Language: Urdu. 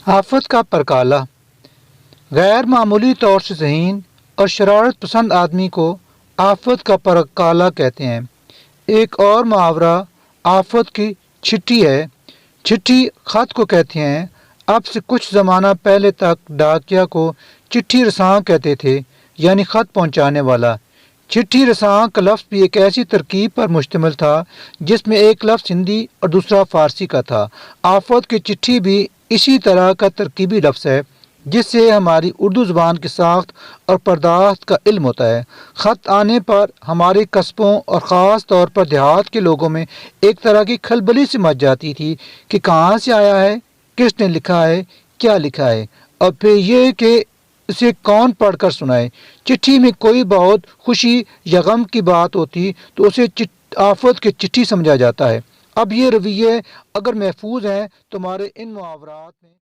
آفت کا پرکالہ۔ غیر معمولی طور سے ذہین اور شرارت پسند آدمی کو آفت کا پرکالہ کہتے ہیں۔ ایک اور محاورہ آفت کی چھٹی ہے۔ چھٹی خط کو کہتے ہیں۔ اب سے کچھ زمانہ پہلے تک ڈاکیا کو چٹھی رساں کہتے تھے، یعنی خط پہنچانے والا۔ چٹھی رساں کا لفظ بھی ایک ایسی ترکیب پر مشتمل تھا جس میں ایک لفظ ہندی اور دوسرا فارسی کا تھا۔ آفت کی چٹھی بھی اسی طرح کا ترکیبی لفظ ہے جس سے ہماری اردو زبان کی ساخت اور پرداخت کا علم ہوتا ہے۔ خط آنے پر ہمارے قصبوں اور خاص طور پر دیہات کے لوگوں میں ایک طرح کی کھلبلی سی مچ جاتی تھی کہ کہاں سے آیا ہے، کس نے لکھا ہے، کیا لکھا ہے، اور پھر یہ کہ اسے کون پڑھ کر سنائے۔ چٹھی میں کوئی بہت خوشی یا غم کی بات ہوتی تو اسے آفت کی چٹھی سمجھا جاتا ہے۔ اب یہ رویے اگر محفوظ ہیں تو ہمارے ان محاورات میں